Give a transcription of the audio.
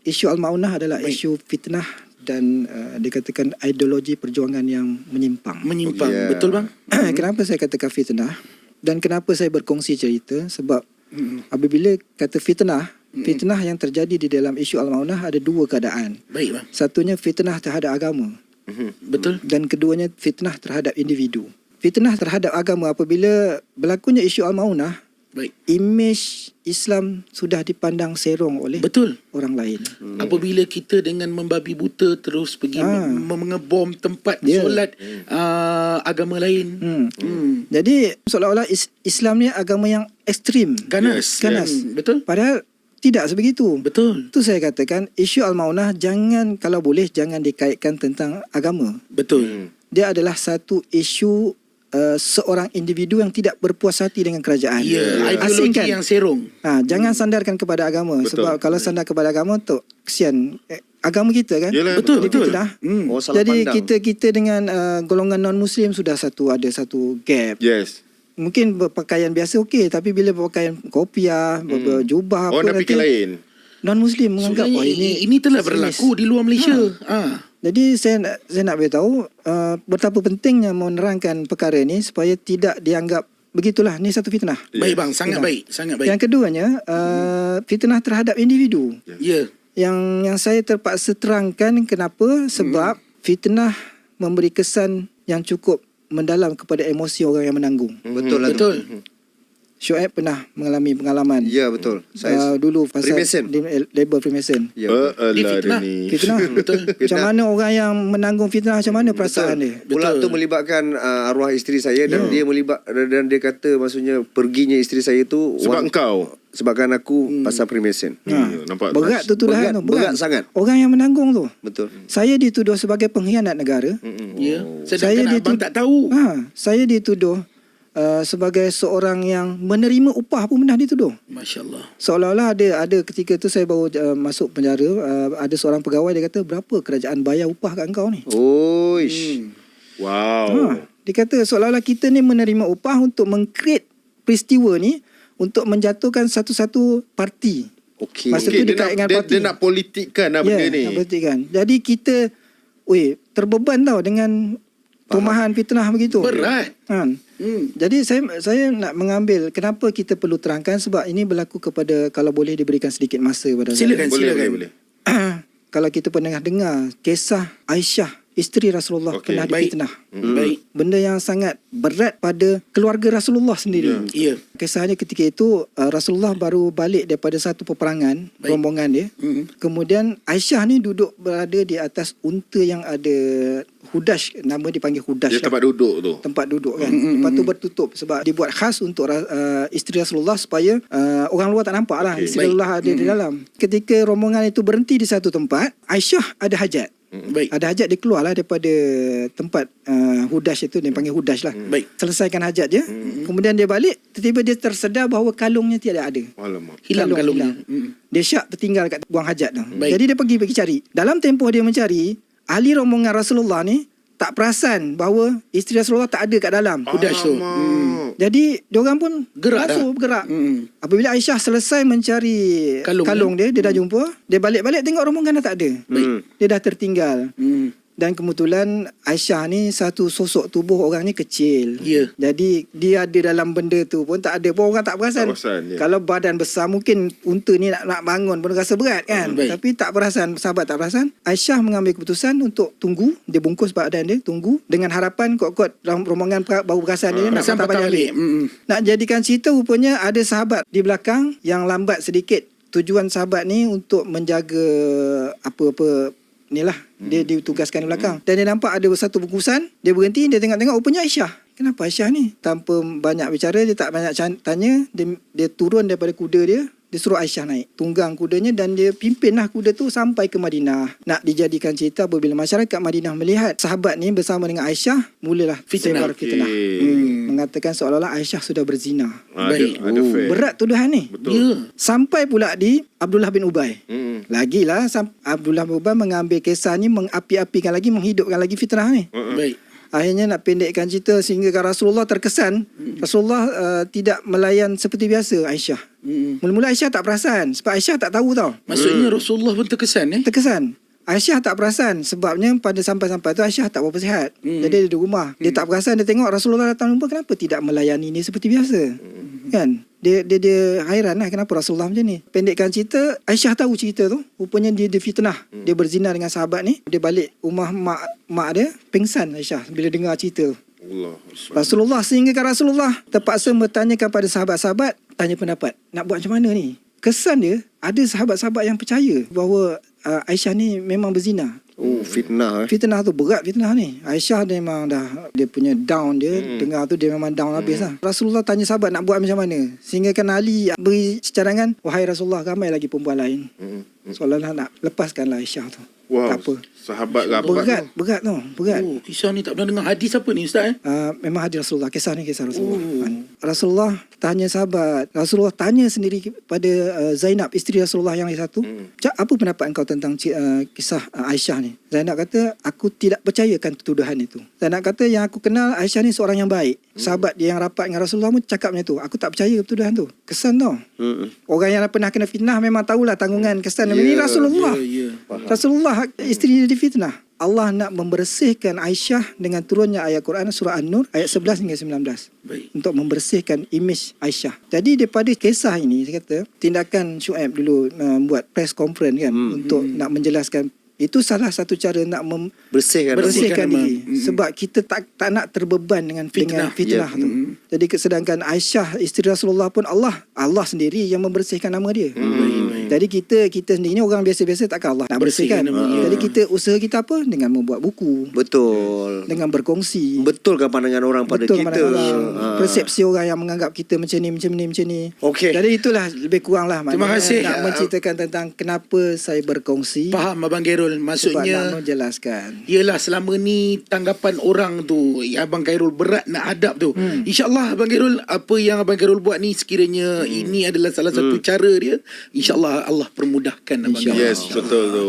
Isu Al-Ma'unah adalah isu fitnah dan dikatakan ideologi perjuangan yang menyimpang. Betul bang? Kenapa saya katakan fitnah dan kenapa saya berkongsi cerita? Sebab apabila kata fitnah yang terjadi di dalam isu Al-Ma'unah ada dua keadaan. Baik bang. Satunya fitnah terhadap agama. Betul. Dan keduanya fitnah terhadap individu. Fitnah terhadap agama apabila berlakunya isu Al-Ma'unah, Baik. imej Islam sudah dipandang serong oleh Betul. orang lain. Apabila kita dengan membabi buta terus pergi mengebom tempat solat agama lain. Jadi seolah-olah Islam ni agama yang ekstrim. Ganas. Betul. Padahal tidak sebegitu. Betul. Itu saya katakan isu Al-Ma'unah jangan, kalau boleh jangan dikaitkan tentang agama. Betul. Dia adalah satu isu seorang individu yang tidak berpuas hati dengan kerajaan. Ideologi yang serong. Jangan sandarkan kepada agama. Betul. Sebab kalau sandar kepada agama tu kesian agama kita kan. Yelah, betul. Jadi kita dengan golongan non-Muslim sudah ada satu gap. Yes. Mungkin berpakaian biasa okey, tapi bila berpakaian kopiah, berjubah Nak fikir lain. non-Muslim menganggap ini telah berlaku di luar Malaysia. Jadi saya nak beritahu betapa pentingnya menerangkan perkara ini supaya tidak dianggap begitulah, ni satu fitnah. Baik bang, sangat baik. Yang keduanya fitnah terhadap individu. Yang saya terpaksa terangkan kenapa, sebab fitnah memberi kesan yang cukup mendalam kepada emosi orang yang menanggung. Betul. Syuaib pernah mengalami pengalaman. Ya, betul. Saya Dulu pasal Freemason. label Freemason. ya. Fitnah. Macam mana orang yang menanggung fitnah, macam mana perasaan dia? Pula tu melibatkan arwah isteri saya dan dia dia kata maksudnya perginya isteri saya tu Sebab engkau. sebabkan aku pasal Freemason. Nampak Berat tu tuduhan tu. Berat sangat. Orang yang menanggung tu. Betul. Saya dituduh sebagai pengkhianat negara. Sedangkan abang tak tahu. Saya dituduh sebagai seorang yang menerima upah pun pernah dituduh. Masya Allah. Seolah-olah ada ketika tu saya baru masuk penjara, ada seorang pegawai dia kata, berapa kerajaan bayar upah kat engkau ni? Wow. Dia kata seolah-olah kita ni menerima upah untuk meng-create peristiwa ni untuk menjatuhkan satu-satu parti. Masa tu dikaitkan parti. Dia nak politikkan benda ni. Nak politikkan. Jadi kita terbeban tau dengan tumahan fitnah begitu. Berat. Jadi saya nak mengambil kenapa kita perlu terangkan, sebab ini berlaku kepada, kalau boleh diberikan sedikit masa pada Silakan. Boleh. kalau kita pernah dengar kisah Aisyah, isteri Rasulullah, pernah difitnah. Baik. Benda yang sangat berat pada keluarga Rasulullah sendiri. Ya. Kisahnya ketika itu Rasulullah baru balik daripada satu peperangan, rombongan dia. Kemudian Aisyah ni duduk berada di atas unta yang ada hudash, nama dipanggil hudash. Dia tempat duduk tu. Tempat duduk kan. Lepas tu bertutup sebab dibuat khas untuk isteri Rasulullah supaya orang luar tak nampak lah isteri Rasulullah ada di dalam. Ketika rombongan itu berhenti di satu tempat, Aisyah ada hajat. Ada hajat, dia keluarlah daripada tempat hudash itu, dia panggil hudash lah. Selesaikan hajat dia. Kemudian dia balik, tiba-tiba dia tersedar bahawa kalungnya tiada ada. Alamak. Hilang kalungnya. Dia syak tertinggal kat buang hajat tu. Jadi dia pergi cari. Dalam tempoh dia mencari, ahli rombongan Rasulullah ni tak perasan bahawa isteri Rasulullah tak ada kat dalam hudash tu. Jadi diorang pun bergerak. Apabila Aisyah selesai mencari kalung dia dah jumpa, dia balik-balik tengok rombongan dah tak ada. Dia dah tertinggal. Dan kebetulan Aisyah ni satu sosok tubuh orang ni kecil. Jadi dia ada dalam benda tu pun tak ada pun, orang tak perasan. Kalau badan besar mungkin unta ni nak bangun pun rasa berat kan. Tapi tak perasan, sahabat tak perasan. Aisyah mengambil keputusan untuk tunggu. Dia bungkus badan dia, tunggu dengan harapan kot-kot rombongan baru perasan dia nak patah balik. Nak jadikan cerita, rupanya ada sahabat di belakang yang lambat sedikit. Tujuan sahabat ni untuk menjaga apa-apa inilah, dia ditugaskan di belakang. Dan dia nampak ada satu bungkusan, dia berhenti, dia tengok-tengok, rupanya Aisyah. Kenapa Aisyah ni? Tanpa banyak bicara, dia tak banyak tanya, dia turun daripada kuda dia, dia suruh Aisyah naik tunggang kudanya dan dia pimpinlah kuda tu sampai ke Madinah. Nak dijadikan cerita, apabila masyarakat Madinah melihat sahabat ni bersama dengan Aisyah, mulalah fitnah. Mengatakan seolah-olah Aisyah sudah berzina. Ada Berat tuduhan ni. Sampai pula di Abdullah bin Ubay. Lagilah Abdullah bin Ubay mengambil kisah ni, mengapi-apikan lagi, menghidupkan lagi fitnah ni. Akhirnya nak pendekkan cerita sehingga Rasulullah terkesan Rasulullah tidak melayan seperti biasa Aisyah. Mula-mula Aisyah tak perasan sebab Aisyah tak tahu tau. Maksudnya Rasulullah pun terkesan Terkesan. Aisyah tak perasan sebabnya pada sampai-sampai tu Aisyah tak berapa sihat. Jadi dia di rumah. Dia tak perasan, dia tengok Rasulullah datang jumpa, kenapa tidak melayani ni seperti biasa. Kan? Dia hairan lah kenapa Rasulullah macam ni. Pendekkan cerita, Aisyah tahu cerita tu. Rupanya dia fitnah. Dia berzina dengan sahabat ni. Dia balik rumah mak dia, pingsan Aisyah bila dengar cerita. Allah. Rasulullah sehinggakan Rasulullah terpaksa bertanya kepada sahabat-sahabat, tanya pendapat. Nak buat macam mana ni? Kesan dia, ada sahabat-sahabat yang percaya bahawa Aisyah ni memang berzina. Oh, fitnah. Fitnah tu berat, fitnah ni. Aisyah dia memang dah, dia punya down dia, dengar tu dia memang down habis lah. Rasulullah tanya sahabat nak buat macam mana. Sehingga kan Ali beri cadangan, wahai Rasulullah, ramai lagi perempuan lain. Seolah-olah nak lepaskanlah Aisyah tu. Wow. Tak apa. Sahabat rapat. Berat tu, berat. Oh, kisah ni tak pernah dengar. Hadis apa ni Ustaz? Memang hadis Rasulullah. Kisah ni kisah Rasulullah. Rasulullah tanya sahabat. Rasulullah tanya sendiri pada Zainab, isteri Rasulullah yang satu. Apa pendapat engkau tentang kisah Aisyah ni? Zainab kata, aku tidak percayakan tuduhan itu. Zainab kata, yang aku kenal Aisyah ni seorang yang baik. Sahabat dia yang rapat dengan Rasulullah pun cakap macam tu. Aku tak percaya tuduhan tu. Kesan tau. Orang yang pernah kena fitnah memang tahulah tanggungan kesan. Ini Rasulullah. Rasulullah isteri dia difitnah. Allah nak membersihkan Aisyah dengan turunnya ayat Quran surah An-Nur ayat 11 hingga 19. Baik. Untuk membersihkan imej Aisyah. Jadi daripada kisah ini, saya kata, tindakan Syuaib dulu buat press conference kan untuk nak menjelaskan. Itu salah satu cara nak Bersihkan diri. Sebab kita tak nak terbeban dengan fitnah tu. Jadi sedangkan Aisyah isteri Rasulullah pun Allah sendiri yang membersihkan nama dia. Jadi kita sendiri ni orang biasa-biasa takkan Allah nak bersihkan. Jadi kita usaha kita apa? Dengan membuat buku. Betul. Dengan berkongsi. Betulkan pandangan orang pada Betul kita. Persepsi orang yang menganggap kita macam ni. Okey. Jadi itulah lebih kurang lah. Terima kasih. Nak menceritakan tentang kenapa saya berkongsi. Faham Abang Khairul. Sebab Maksudnya nak menjelaskan. Yelah selama ni tanggapan orang tu Abang Khairul berat nak hadap tu. InsyaAllah Abang Khairul, apa yang Abang Khairul buat ni, sekiranya ini adalah salah satu cara dia, InsyaAllah Allah permudahkan Abang Khairul. Yes, betul tu.